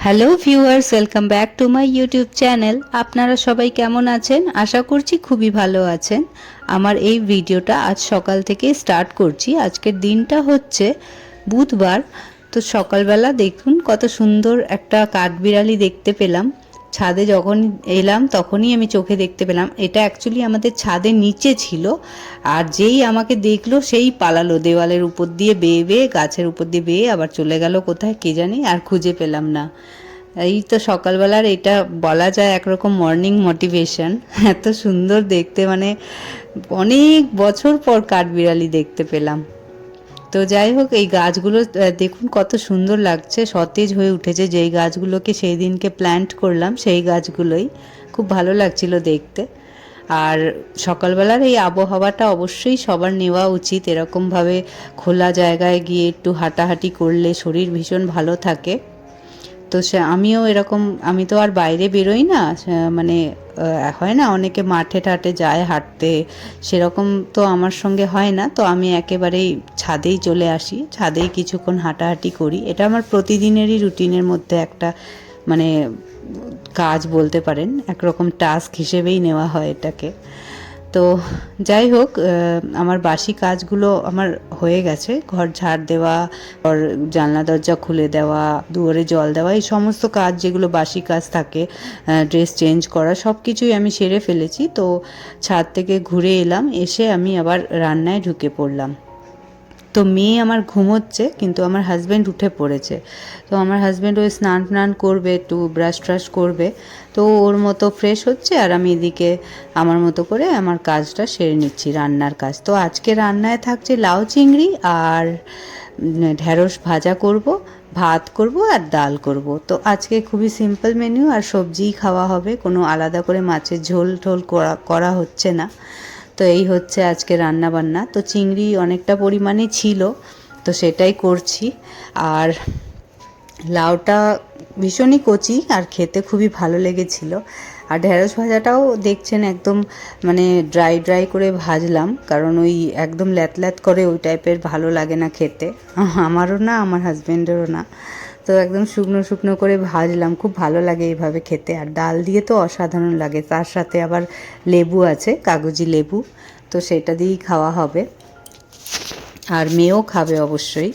Hello viewers, welcome back to my YouTube channel. আপনারা সবাই কেমন আছেন? আশা করছি খুবই ভালো আছেন। আমার এই ভিডিওটা আজ সকাল থেকে স্টার্ট করছি। আজকের দিনটা হচ্ছে বুধবার। তো সকালবেলা দেখুন কত সুন্দর একটা কাঠবিড়ালি দেখতে পেলাম। ছাদে যখন এলাম তখনই আমি চোখে দেখতে পেলাম। এটা অ্যাকচুয়ালি আমাদের ছাদের নিচে ছিল, আর যেই আমাকে দেখলো সেই পালালো, দেওয়ালের উপর দিয়ে বেয়ে বেয়ে, গাছের উপর দিয়ে বেয়ে আবার চলে গেল কোথায় কে জানি, আর খুঁজে পেলাম না। এই তো সকালবেলার এটা বলা যায় একরকম মর্নিং মোটিভেশন। এত সুন্দর দেখতে, মানে অনেক বছর পর কাঠবিড়ালি দেখতে পেলাম। তো যাই হোক, এই গাছগুলো দেখুন কত সুন্দর লাগছে, সতেজ হয়ে উঠেছে। যেই গাছগুলোকে সেই দিনকে প্ল্যান্ট করলাম সেই গাছগুলোই খুব ভালো লাগছিল দেখতে। আর সকালবেলার এই আবহাওয়াটা অবশ্যই সবার নেওয়া উচিত। এরকমভাবে খোলা জায়গায় গিয়ে একটু হাঁটাহাঁটি করলে শরীর ভীষণ ভালো থাকে। তো আমিও এরকম, আমি তো আর বাইরে বেরোই না, মানে হয় না অনেকে মাঠে টাঠে যায় হাঁটতে, সেরকম তো আমার সঙ্গে হয় না। তো আমি একেবারেই ছাদেই চলে আসি, ছাদেই কিছুক্ষণ হাঁটাহাঁটি করি। এটা আমার প্রতিদিনেরই রুটিনের মধ্যে একটা, মানে কাজ বলতে পারেন, একরকম টাস্ক হিসেবেই নেওয়া হয় এটাকে। তো যাই হোক, আমার বাসি কাজগুলো আমার হয়ে গেছে। ঘর ঝাড় দেওয়া, আর জানলা দরজা খুলে দেওয়া, দুয়ারে জল দেওয়া, এই সমস্ত কাজ যেগুলো বাসি কাজ থাকে, ড্রেস চেঞ্জ করা, সব কিছুই আমি সেরে ফেলেছি। তো ছাদ থেকে ঘুরে এলাম, এসে আমি আবার রান্নায় ঢুকে পড়লাম। তো মেয়ে আমার ঘুমোচ্ছে, কিন্তু আমার হাজব্যান্ড উঠে পড়েছে। তো আমার হাজব্যান্ড ওই স্নান টান করবে, একটু ব্রাশ ট্রাশ করবে, তো ওর মতো ফ্রেশ হচ্ছে, আর আমি এদিকে আমার মতো করে আমার কাজটা সেরে নিচ্ছি, রান্নার কাজ। তো আজকে রান্নায় থাকছে লাউ চিংড়ি আর ঢ্যাঁড়স ভাজা করব, ভাত করব আর ডাল করব। তো আজকে খুবই সিম্পল মেনু, আর সবজিই খাওয়া হবে, কোনো আলাদা করে মাছের ঝোল টোল করা হচ্ছে না। তো এই হচ্ছে আজকে রান্না বান্না। তো চিংড়ি অনেকটা পরিমাণে ছিল, তো সেটাই করছি। আর লাউটা ভীষণই কচি আর খেতে খুবই ভালো লেগেছিল। আর ঢ্যাঁড়স ভাজাটাও দেখছেন একদম মানে ড্রাই ড্রাই করে ভাজলাম, কারণ ওই একদম ল্যাত করে ওই টাইপের ভালো লাগে না খেতে, আমারও না, আমার হাজব্যান্ডেরও না। তো একদম শুকনো শুকনো করে ভাজলাম, খুব ভালো লাগে এইভাবে খেতে। আর ডাল দিয়ে তো অসাধারণ লাগে, তার সাথে আবার লেবু আছে, কাগজি লেবু, তো সেটা দিয়েই খাওয়া হবে। আর মেয়েও খাবে অবশ্যই।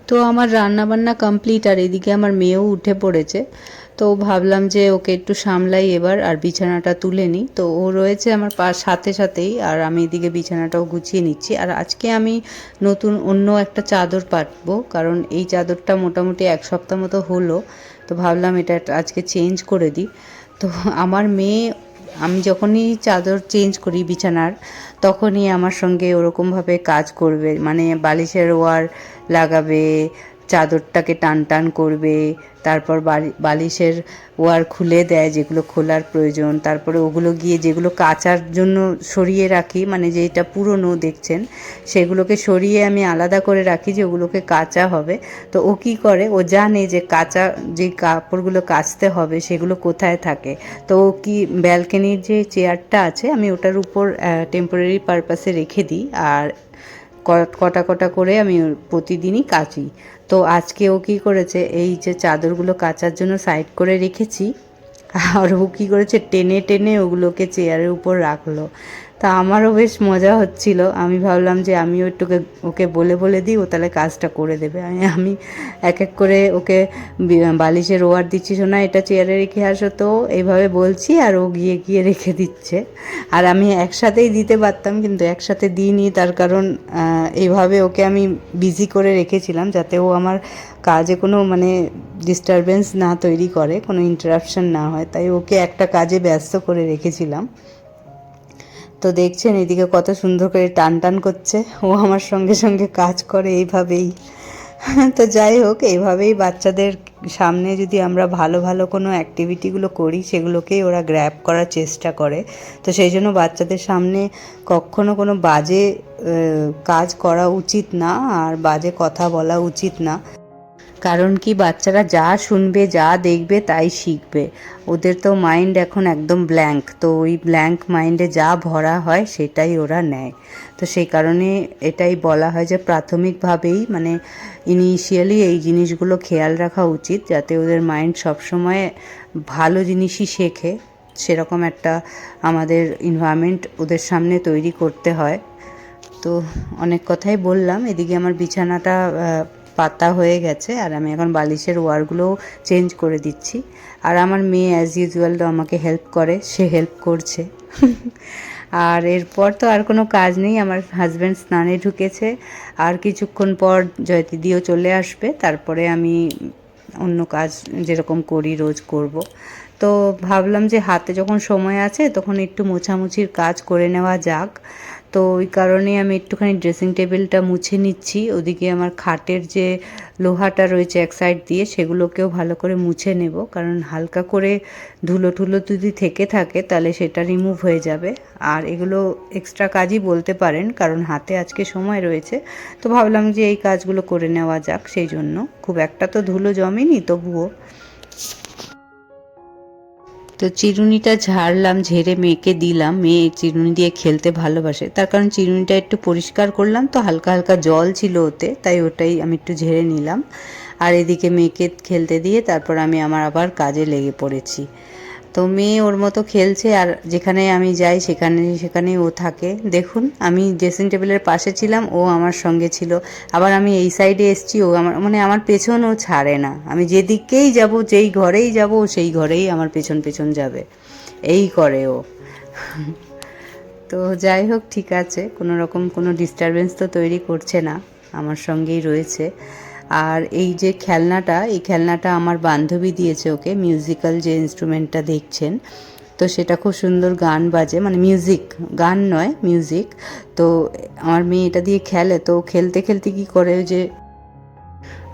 তো আমার রান্না বান্না কমপ্লিট, আর এদিকে আমার মেয়েও উঠে পড়েছে। তো ভাবলাম যে ওকে একটু সামলাই এবার, আর বিছানাটা তুলে নিই। তো ও রয়েছে আমার সাথে সাথেই, আর আমি এদিকে বিছানাটাও গুছিয়ে নিচ্ছি। আর আজকে আমি নতুন অন্য একটা চাদর পাতবো, কারণ এই চাদরটা মোটামুটি এক সপ্তাহ মতো হলো। তো ভাবলাম এটা আজকে চেঞ্জ করে দিই। তো আমার মেয়ে, আমি যখনই চাদর চেঞ্জ করি বিছানার, তখনই আমার সঙ্গে ওরকমভাবে কাজ করবে, মানে বালিশের ওয়ার লাগাবে, চাদরটাকে টান টান করবে, তারপর বালিশের ওয়ার খুলে দেয় যেগুলো খোলার প্রয়োজন, তারপরে ওগুলো গিয়ে যেগুলো কাচার জন্য সরিয়ে রাখি, মানে যেটা পুরনো দেখছেন সেগুলোকে সরিয়ে আমি আলাদা করে রাখি যে ওগুলোকে কাচা হবে। তো ও কী করে, ও জানে যে কাচা, যে কাপড়গুলো কাচতে হবে সেগুলো কোথায় থাকে। তো ও কি, ব্যালকনির যে চেয়ারটা আছে আমি ওটার উপর টেম্পোরারি পারপাসে রেখে দিই, আর কটা কটা করে আমি প্রতিদিনই কাচি। তো আজকে ও কী করেছে, এই যে চাদরগুলো কাচার জন্য সাইড করে রেখেছি, আর ও কী করেছে, টেনে টেনে ওগুলোকে চেয়ারের উপর রাখলো। তা আমারও বেশ মজা হচ্ছিল। আমি ভাবলাম যে আমিও একটু ওকে বলে বলে দিই, ও তাহলে কাজটা করে দেবে। আমি এক এক করে ওকে বালিশের ওয়ার দিচ্ছি, শোনা এটা চেয়ারে রেখে আসো, তো এইভাবে বলছি, আর ও গিয়ে গিয়ে রেখে দিচ্ছে। আর আমি একসাথেই দিতে পারতাম, কিন্তু একসাথে দিইনি, তার কারণ এইভাবে ওকে আমি বিজি করে রেখেছিলাম যাতে ও আমার কাজে কোনো মানে ডিস্টারবেন্স না তৈরি করে, কোনো ইন্টারাপশন না হয়, তাই ওকে একটা কাজে ব্যস্ত করে রেখেছিলাম। তো দেখছেন এদিকে কত সুন্দর করে টান টান করছে, ও আমার সঙ্গে সঙ্গে কাজ করে এইভাবেই। তো যাই হোক, এইভাবেই বাচ্চাদের সামনে যদি আমরা ভালো ভালো কোনো অ্যাক্টিভিটিগুলো করি, সেগুলোকেই ওরা গ্র্যাব করার চেষ্টা করে। তো সেই জন্য বাচ্চাদের সামনে কখনো কোনো বাজে কাজ করা উচিত না, আর বাজে কথা বলা উচিত না। কারণ কি বাচ্চারা যা শুনবে যা দেখবে তাই শিখবে, ওদের তো মাইন্ড এখন একদম ব্ল্যাঙ্ক, তো ওই ব্ল্যাঙ্ক মাইন্ডে যা ভরা হয় সেটাই ওরা নেয়। তো সেই কারণে এটাই বলা হয় যে প্রাথমিকভাবেই মানে ইনিশিয়ালি এই জিনিসগুলো খেয়াল রাখা উচিত, যাতে ওদের মাইন্ড সবসময় ভালো জিনিসই শেখে, সেরকম একটা আমাদের এনভায়রনমেন্ট ওদের সামনে তৈরি করতে হয়। তো অনেক কথাই বললাম, এদিকে আমার বিছানাটা পাতা হয়ে গেছে আর আমি এখন বালিশের ওয়ারগুলোও চেঞ্জ করে দিচ্ছি। আর আমার মেয়ে অ্যাজ ইউজুয়াল তো আমাকে হেল্প করে, সে হেল্প করছে। আর এরপর তো আর কোনো কাজ নেই, আমার হাজব্যান্ড স্নানে ঢুকেছে, আর কিছুক্ষণ পর জয়দিদিও চলে আসবে, তারপরে আমি অন্য কাজ যেরকম করি রোজ করব। তো ভাবলাম যে হাতে যখন সময় আছে তখন একটু মোছামুছির কাজ করে নেওয়া যাক। তো ওই কারণে আমি একটুখানি ড্রেসিং টেবিলটা মুছে নিচ্ছি, ওদিকে আমার খাটের যে লোহাটা রয়েছে এক সাইড দিয়ে সেগুলোকেও ভালো করে মুছে নেব, কারণ হালকা করে ধুলো টুলো যদি থেকে থাকে তাহলে সেটা রিমুভ হয়ে যাবে। আর এগুলো এক্সট্রা কাজই বলতে পারেন, কারণ হাতে আজকে সময় রয়েছে, তো ভাবলাম যে এই কাজগুলো করে নেওয়া যাক, সেই জন্য খুব একটা তো ধুলো জমেনি তবুও। তো চিরুনিটা ঝাড়লাম, ঝেড়ে মেয়েকে দিলাম, মেয়ে চিরুনি দিয়ে খেলতে ভালোবাসে, তার কারণ চিরুনিটা একটু পরিষ্কার করলাম, তো হালকা হালকা জল ছিল ওতে, তাই ওটাই আমি একটু ঝেড়ে নিলাম। আর এদিকে মেয়েকে খেলতে দিয়ে তারপর আমি আমার আবার কাজে লেগে পড়েছি। তো মেয়ে ওর মতো খেলছে, আর যেখানে আমি যাই সেখানে সেখানে ও থাকে। দেখুন, আমি ড্রেসিং টেবিলের পাশে ছিলাম, ও আমার সঙ্গে ছিল, আবার আমি এই সাইডে এসছি, ও আমার মানে আমার পেছন ও ছাড়ে না, আমি যেদিকেই যাব যেই ঘরেই যাব সেই ঘরেই আমার পেছন পেছন যাবে, এই করে ও। তো যাই হোক, ঠিক আছে, কোনো রকম কোনো ডিস্টারবেন্স তো তৈরি করছে না, আমার সঙ্গেই রয়েছে। আর এই যে খেলনাটা, এই খেলনাটা আমার বান্ধবী দিয়েছে ওকে, মিউজিক্যাল যে ইনস্ট্রুমেন্টটা দেখছেন, তো সেটা খুব সুন্দর গান বাজে, মানে মিউজিক, গান নয় মিউজিক। তো আমার মেয়ে এটা দিয়ে খেলে, তো খেলতে খেলতে কী করে,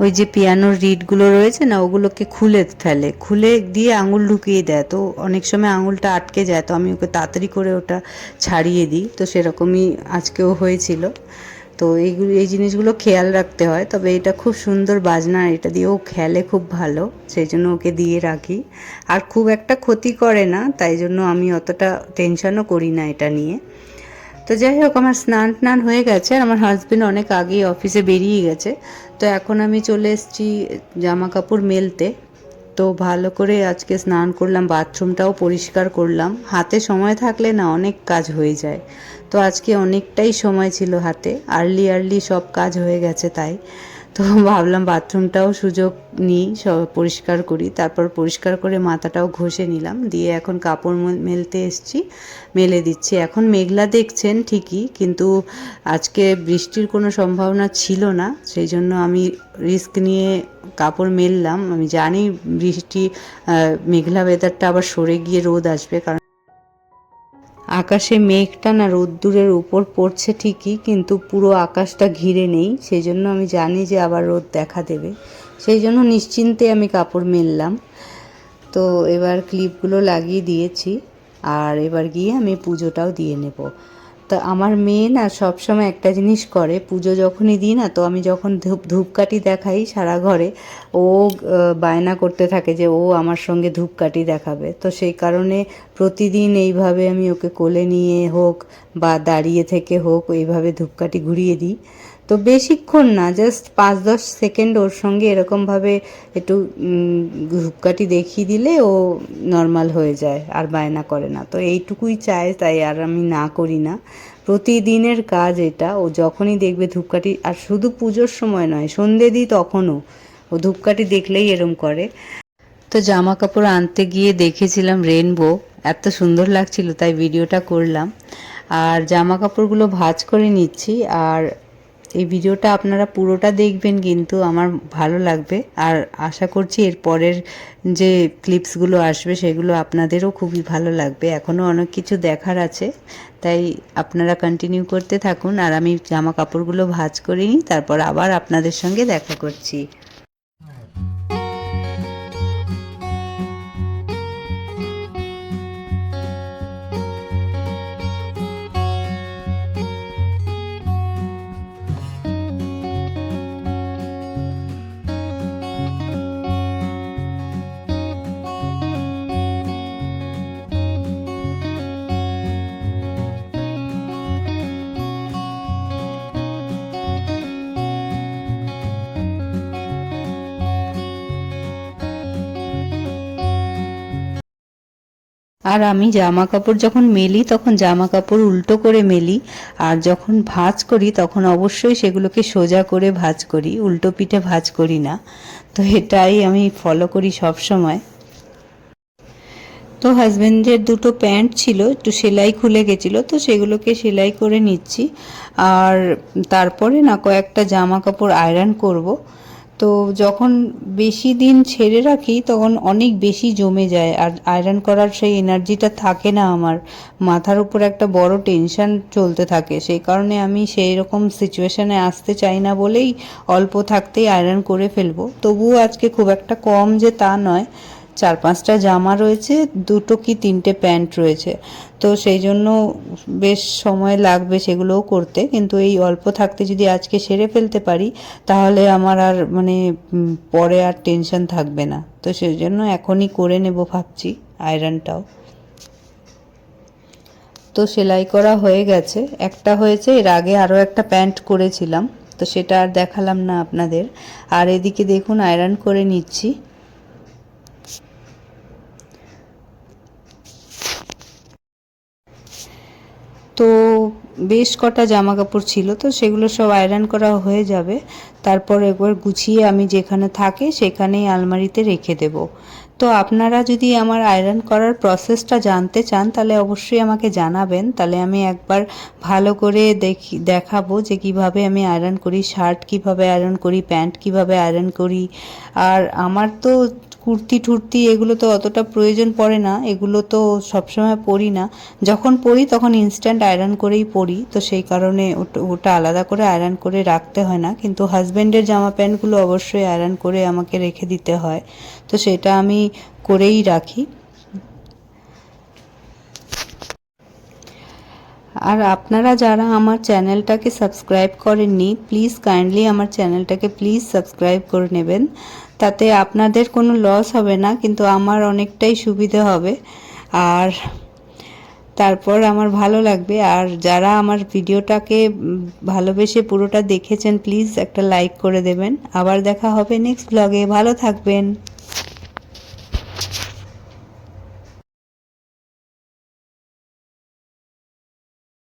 ওই যে পিয়ানোর রিডগুলো রয়েছে না, ওগুলোকে খুলে ফেলে, খুলে দিয়ে আঙুল ঢুকিয়ে দেয়, তো অনেক সময় আঙুলটা আটকে যায়, তো আমি ওকে তাড়াতাড়ি করে ওটা ছাড়িয়ে দিই, তো সেরকমই আজকেও হয়েছিল। তো এই জিনিসগুলো খেয়াল রাখতে হয়, তবে এটা খুব সুন্দর বাজনা, এটা দিয়েও খেলে খুব ভালো, সেই জন্য ওকে দিয়ে রাখি। আর খুব একটা ক্ষতি করে না, তাই জন্য আমি অতটা টেনশনও করি না এটা নিয়ে। তো যাই হোক, আমার স্নান টান হয়ে গেছে, আর আমার হাজবেন্ড অনেক আগেই অফিসে বেরিয়ে গেছে, তো এখন আমি চলে এসেছি জামা কাপড় মেলতে। তো ভালো করে আজকে স্নান করলাম, বাথরুমটাও পরিষ্কার করলাম, হাতে সময় থাকলে না অনেক কাজ হয়ে যায়, তো আজকে অনেকটাই সময় ছিল হাতে, আর্লি সব কাজ হয়ে গেছে, তাই তো ভাবলাম বাথরুমটাও সুযোগ নিই, সব পরিষ্কার করি, তারপর পরিষ্কার করে মাথাটাও ঘষে নিলাম, দিয়ে এখন কাপড় মেলতে এসছি, মেলে দিচ্ছি। এখন মেঘলা দেখছেন ঠিকই, কিন্তু আজকে বৃষ্টির কোনো সম্ভাবনা ছিল না, সেই জন্য আমি রিস্ক নিয়ে কাপড় মেললাম। আমি জানি বৃষ্টি মেঘলা ওয়েদারটা আবার সরে গিয়ে রোদ আসবে, কারণ আকাশে মেঘটা না রোদ্দুরের উপর পড়ছে ঠিকই, কিন্তু পুরো আকাশটা ঘিরে নেই, সেই জন্য আমি জানি যে আবার রোদ দেখা দেবে, সেই জন্য নিশ্চিন্তে আমি কাপড় মেললাম। তো এবার ক্লিপগুলো লাগিয়ে দিয়েছি, আর এবার গিয়ে আমি পুজোটাও দিয়ে নেব। তা আমার মেয়ে না সবসময় একটা জিনিস করে, পুজো যখনই দিই না, তো আমি যখন ধূপকাঠি দেখাই সারা ঘরে, ও বায়না করতে থাকে যে ও আমার সঙ্গে ধূপকাঠি দেখাবে, তো সেই কারণে প্রতিদিন এইভাবে আমি ওকে কোলে নিয়ে হোক বা দাঁড়িয়ে থেকে হোক এইভাবে ধূপকাঠি ঘুরিয়ে দিই। তো বেশিক্ষণ না, জাস্ট 5-10 সেকেন্ড ওর সঙ্গে এরকমভাবে একটু ধূপকাঠি দেখিয়ে দিলে ও নর্মাল হয়ে যায়, আর বায়না করে না, তো এইটুকুই চায়, তাই আর আমি না করি না। প্রতিদিনের কাজ এটা, ও যখনই দেখবে ধূপকাঠি, আর শুধু পুজোর সময় নয়, সন্ধে দিই তখনও ও ধূপকাঠি দেখলেই এরম করে। তো জামা কাপড় আনতে গিয়ে দেখেছিলাম রেনবো, এত সুন্দর লাগছিল, তাই ভিডিওটা করলাম। আর জামা কাপড়গুলো ভাঁজ করে নিচ্ছি, আর এই ভিডিওটা আপনারা পুরোটা দেখবেন, কিন্তু আমার ভালো লাগবে, আর আশা করছি এর পরের যে ক্লিপসগুলো আসবে সেগুলো আপনাদেরও খুবই ভালো লাগবে, এখনও অনেক কিছু দেখার আছে, তাই আপনারা কন্টিনিউ করতে থাকুন। আর আমি জামা কাপড়গুলো ভাঁজ করে নিই, তারপর আবার আপনাদের সঙ্গে দেখা করছি। আর আমি জামা কাপড় যখন মেলি তখন জামা কাপড় উল্টো করে মেলি, আর যখন ভাঁজ করি তখন অবশ্যই সেগুলোকে সোজা করে ভাঁজ করি, উল্টো পিঠে ভাঁজ করি না। তো এটাই আমি ফলো করি সব সময়। তো হাজবেন্ডের দুটো প্যান্ট ছিল, একটু সেলাই খুলে গেছিলো, তো সেগুলোকে সেলাই করে নিচ্ছি। আর তারপরে না কয়েকটা জামা কাপড় আয়রন করব। তো যখন বেশি দিন ছেড়ে রাখি তখন অনেক বেশি জমে যায়, আর আয়রন করার সেই এনার্জিটা থাকে না আমার, মাথার উপর একটা বড় টেনশন চলতে থাকে। সেই কারণে আমি সেই রকম সিচুয়েশনে আসতে চাই না বলেই অল্প থাকতেই আয়রন করে ফেলবো। তবুও আজকে খুব একটা কম যে তা নয়, 4-5টা জামা রয়েছে, 2টো কি 3টে প্যান্ট রয়েছে। তো সেই জন্য বেশ সময় লাগবে সেগুলোও করতে, কিন্তু এই অল্প থাকতে যদি আজকে সেরে ফেলতে পারি তাহলে আমার আর মানে পরে আর টেনশন থাকবে না। তো সেই জন্য এখনই করে নেব ভাবছি আয়রনটাও। তো সেলাই করা হয়ে গেছে, একটা হয়েছে, এর আগে আরও একটা প্যান্ট করেছিলাম, তো সেটা আর দেখালাম না আপনাদের। আর এদিকে দেখুন আয়রন করে নিচ্ছি। তো বেশ কটা জামা কাপড় ছিল, তো সেগুলো সব আয়রন করা হয়ে যাবে। তারপর একবার গুছিয়ে আমি যেখানে থাকে সেখানেই আলমারিতে রেখে দেব। তো আপনারা যদি আমার আয়রন করার প্রসেসটা জানতে চান তাহলে অবশ্যই আমাকে জানাবেন, তাহলে আমি একবার ভালো করে দেখাবো যে কিভাবে আমি আয়রন করি, শার্ট কিভাবে আয়রন করি, প্যান্ট কিভাবে আয়রন করি। আর আমার তো কুর্তি টুর্তি এগুলো তো অতটা প্রয়োজন পড়ে না, এগুলো তো সবসময় পরি না, যখন পরি তখন ইনস্ট্যান্ট আয়রন করেই পরি, তো সেই কারণে ওটা আলাদা করে আয়রন করে রাখতে হয় না। কিন্তু হাজব্যান্ডের জামা প্যান্টগুলো অবশ্যই আয়রন করে আমাকে রেখে দিতে হয়, তো সেটা আমি করেই রাখি। আর আপনারা যারা আমার চ্যানেলটাকে সাবস্ক্রাইব করেননি, প্লিজ কাইন্ডলি আমার চ্যানেলটাকে প্লিজ সাবস্ক্রাইব করে নেবেন, তাতে আপনাদের কোনো লস হবে না, কিন্তু আমার অনেকটাই সুবিধে হবে। আর তারপর আমার ভালো লাগবে। আর যারা আমার ভিডিওটাকে ভালোবেসে পুরোটা দেখেছেন প্লিজ একটা লাইক করে দেবেন। আবার দেখা হবে নেক্সট ব্লগে, ভালো থাকবেন।